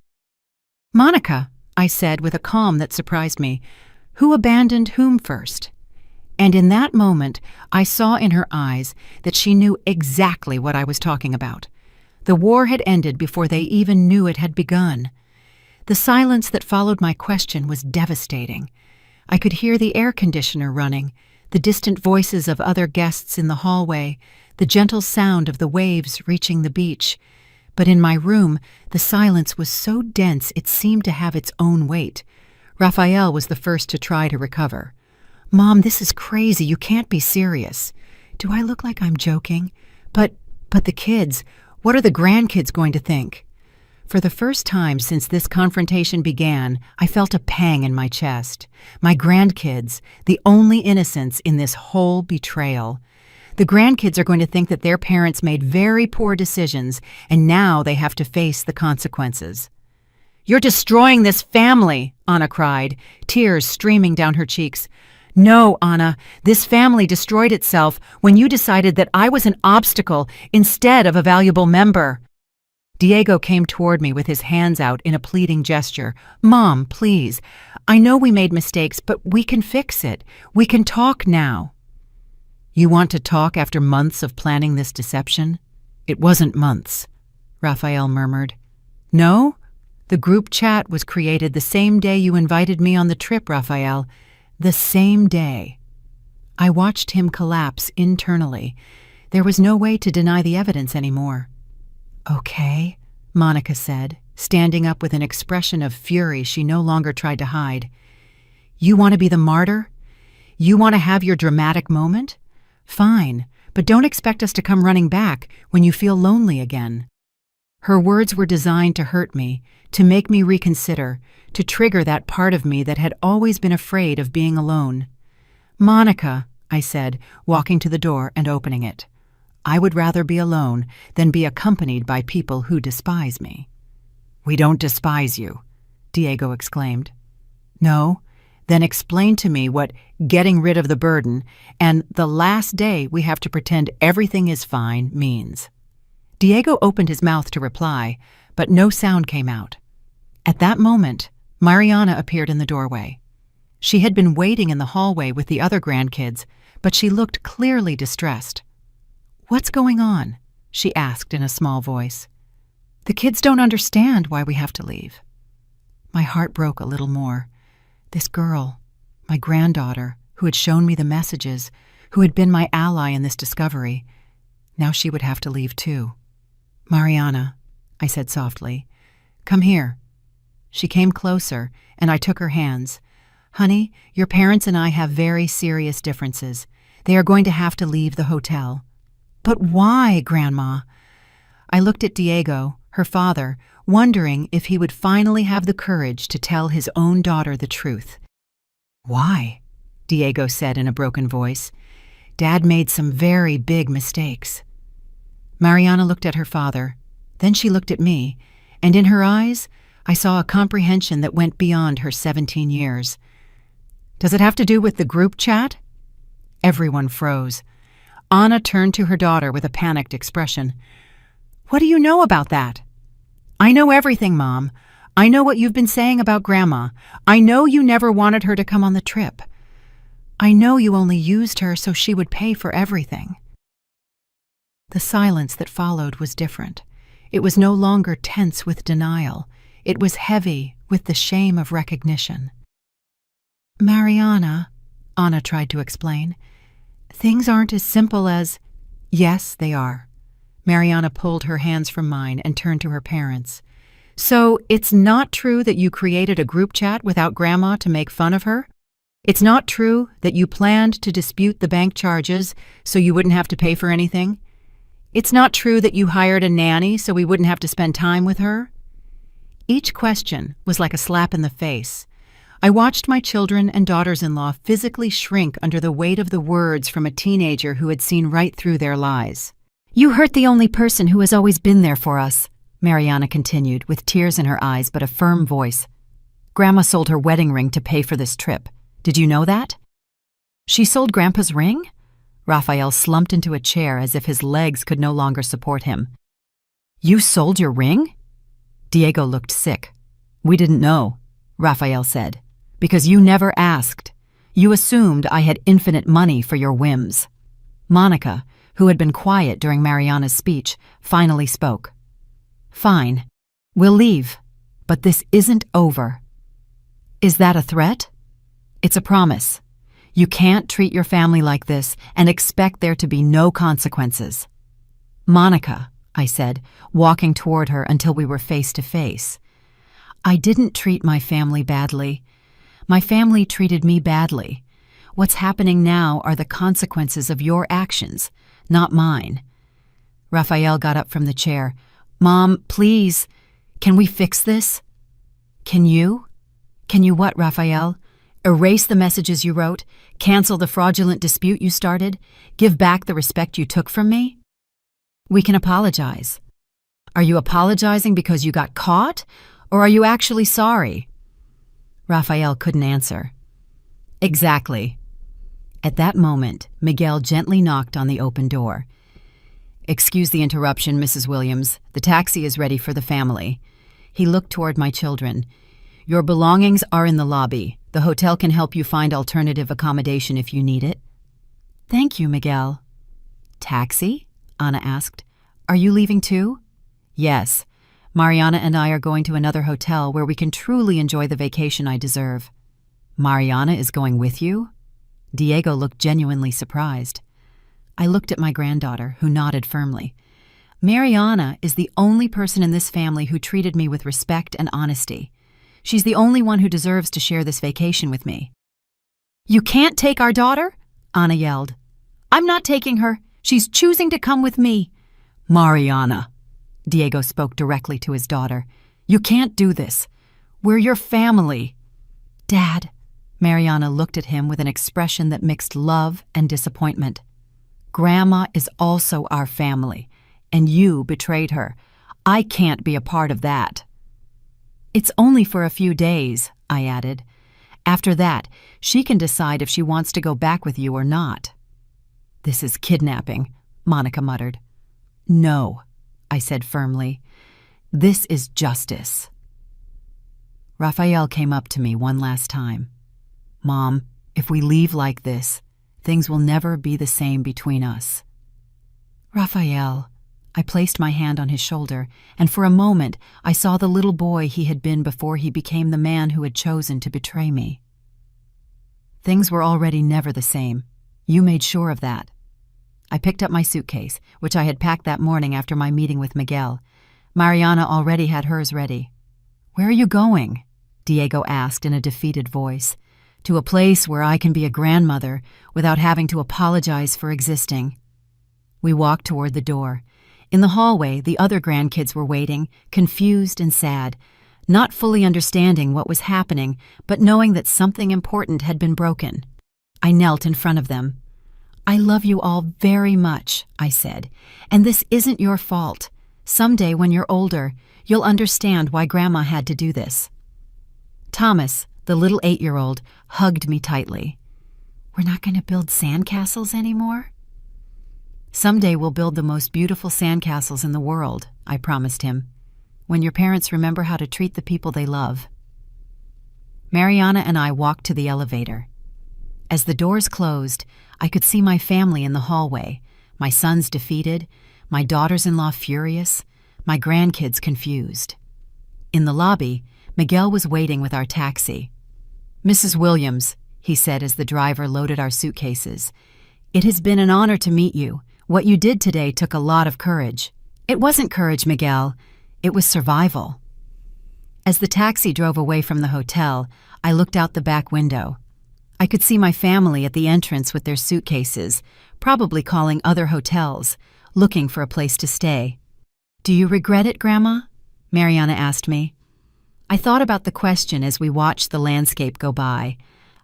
Monica, I said with a calm that surprised me, who abandoned whom first? And in that moment, I saw in her eyes that she knew exactly what I was talking about. The war had ended before they even knew it had begun. The silence that followed my question was devastating. I could hear the air conditioner running, the distant voices of other guests in the hallway, the gentle sound of the waves reaching the beach. But in my room, the silence was so dense it seemed to have its own weight. Rafael was the first to try to recover. Mom, this is crazy. You can't be serious. Do I look like I'm joking? But the kids, what are the grandkids going to think? For the first time since this confrontation began, I felt a pang in my chest. My grandkids, the only innocents in this whole betrayal. The grandkids are going to think that their parents made very poor decisions, and now they have to face the consequences. You're destroying this family, Anna cried, tears streaming down her cheeks. No, Anna, this family destroyed itself when you decided that I was an obstacle instead of a valuable member. Diego came toward me with his hands out in a pleading gesture. Mom, please. I know we made mistakes, but we can fix it. We can talk now. You want to talk after months of planning this deception? It wasn't months, Rafael murmured. No? The group chat was created the same day you invited me on the trip, Rafael. The same day. I watched him collapse internally. There was no way to deny the evidence anymore. Okay, Monica said, standing up with an expression of fury she no longer tried to hide. You want to be the martyr? You want to have your dramatic moment? Fine, but don't expect us to come running back when you feel lonely again. Her words were designed to hurt me, to make me reconsider, to trigger that part of me that had always been afraid of being alone. Monica, I said, walking to the door and opening it. I would rather be alone than be accompanied by people who despise me. We don't despise you, Diego exclaimed. No? Then explain to me what getting rid of the burden and the last day we have to pretend everything is fine means. Diego opened his mouth to reply, but no sound came out. At that moment, Mariana appeared in the doorway. She had been waiting in the hallway with the other grandkids, but she looked clearly distressed. What's going on? She asked in a small voice. The kids don't understand why we have to leave. My heart broke a little more. This girl, my granddaughter, who had shown me the messages, who had been my ally in this discovery, now she would have to leave too. Mariana, I said softly, come here. She came closer, and I took her hands. Honey, your parents and I have very serious differences. They are going to have to leave the hotel. But why, Grandma? I looked at Diego, her father, wondering if he would finally have the courage to tell his own daughter the truth. Why? Diego said in a broken voice. Dad made some very big mistakes. Mariana looked at her father. Then she looked at me, and in her eyes, I saw a comprehension that went beyond her 17 years. Does it have to do with the group chat? Everyone froze. Anna turned to her daughter with a panicked expression. What do you know about that? I know everything, Mom. I know what you've been saying about Grandma. I know you never wanted her to come on the trip. I know you only used her so she would pay for everything. The silence that followed was different. It was no longer tense with denial. It was heavy with the shame of recognition. Mariana, Anna tried to explain, things aren't as simple as— Yes, they are. Mariana pulled her hands from mine and turned to her parents. So it's not true that you created a group chat without Grandma to make fun of her? It's not true that you planned to dispute the bank charges so you wouldn't have to pay for anything? It's not true that you hired a nanny so we wouldn't have to spend time with her? Each question was like a slap in the face. I watched my children and daughters-in-law physically shrink under the weight of the words from a teenager who had seen right through their lies. You hurt the only person who has always been there for us, Mariana continued, with tears in her eyes but a firm voice. Grandma sold her wedding ring to pay for this trip. Did you know that? She sold Grandpa's ring? Raphael slumped into a chair as if his legs could no longer support him. You sold your ring? Diego looked sick. We didn't know, Raphael said, because you never asked. You assumed I had infinite money for your whims. Monica, who had been quiet during Mariana's speech, finally spoke. Fine. We'll leave. But this isn't over. Is that a threat? It's a promise. You can't treat your family like this and expect there to be no consequences. Monica, I said, walking toward her until we were face to face. I didn't treat my family badly. My family treated me badly. What's happening now are the consequences of your actions, not mine. Raphael got up from the chair. Mom, please, can we fix this? Can you? Can you what, Raphael? Erase the messages you wrote? Cancel the fraudulent dispute you started? Give back the respect you took from me? We can apologize. Are you apologizing because you got caught, or are you actually sorry? Raphael couldn't answer. Exactly. At that moment, Miguel gently knocked on the open door. Excuse the interruption, Mrs. Williams. The taxi is ready for the family. He looked toward my children. Your belongings are in the lobby. The hotel can help you find alternative accommodation if you need it. Thank you, Miguel. Taxi? Anna asked. Are you leaving too? Yes. Mariana and I are going to another hotel where we can truly enjoy the vacation I deserve. Mariana is going with you? Diego looked genuinely surprised. I looked at my granddaughter, who nodded firmly. Mariana is the only person in this family who treated me with respect and honesty. She's the only one who deserves to share this vacation with me. You can't take our daughter? Anna yelled. I'm not taking her. She's choosing to come with me. Mariana, Diego spoke directly to his daughter. You can't do this. We're your family. Dad, Mariana looked at him with an expression that mixed love and disappointment. Grandma is also our family, and you betrayed her. I can't be a part of that. It's only for a few days, I added. After that, she can decide if she wants to go back with you or not. This is kidnapping, Monica muttered. No, I said firmly. This is justice. Raphael came up to me one last time. Mom, if we leave like this, things will never be the same between us. Raphael, I placed my hand on his shoulder, and for a moment I saw the little boy he had been before he became the man who had chosen to betray me. Things were already never the same. You made sure of that. I picked up my suitcase, which I had packed that morning after my meeting with Miguel. Mariana already had hers ready. Where are you going? Diego asked in a defeated voice. To a place where I can be a grandmother without having to apologize for existing. We walked toward the door. In the hallway, the other grandkids were waiting, confused and sad, not fully understanding what was happening, but knowing that something important had been broken. I knelt in front of them. I love you all very much, I said, and this isn't your fault. Someday when you're older, you'll understand why Grandma had to do this. Thomas, the little 8-year-old, hugged me tightly. "We're not going to build sandcastles anymore?" "Someday we'll build the most beautiful sandcastles in the world," I promised him, "when your parents remember how to treat the people they love." Mariana and I walked to the elevator. As the doors closed, I could see my family in the hallway, my sons defeated, my daughters-in-law furious, my grandkids confused. In the lobby, Miguel was waiting with our taxi. "Mrs. Williams," he said as the driver loaded our suitcases, "it has been an honor to meet you. What you did today took a lot of courage." "It wasn't courage, Miguel. It was survival." As the taxi drove away from the hotel, I looked out the back window. I could see my family at the entrance with their suitcases, probably calling other hotels, looking for a place to stay. "Do you regret it, Grandma?" Mariana asked me. I thought about the question as we watched the landscape go by.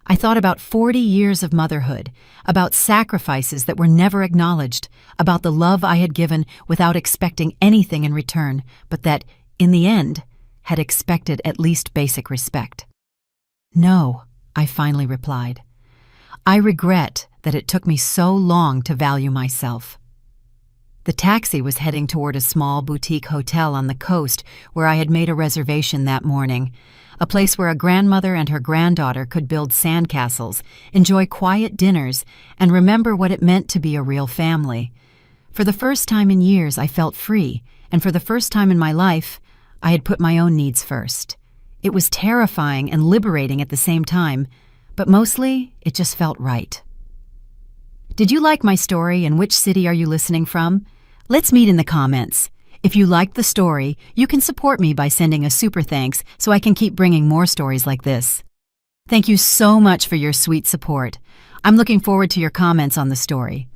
I thought about 40 years of motherhood, about sacrifices that were never acknowledged, about the love I had given without expecting anything in return, but that, in the end, had expected at least basic respect. "No," I finally replied. "I regret that it took me so long to value myself." The taxi was heading toward a small boutique hotel on the coast where I had made a reservation that morning, a place where a grandmother and her granddaughter could build sandcastles, enjoy quiet dinners, and remember what it meant to be a real family. For the first time in years, I felt free, and for the first time in my life, I had put my own needs first. It was terrifying and liberating at the same time, but mostly, it just felt right. Did you like my story, and which city are you listening from? Let's meet in the comments. If you liked the story, you can support me by sending a super thanks so I can keep bringing more stories like this. Thank you so much for your sweet support. I'm looking forward to your comments on the story.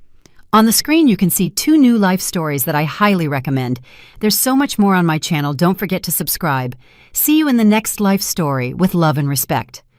On the screen, you can see 2 new life stories that I highly recommend. There's so much more on my channel. Don't forget to subscribe. See you in the next life story with love and respect.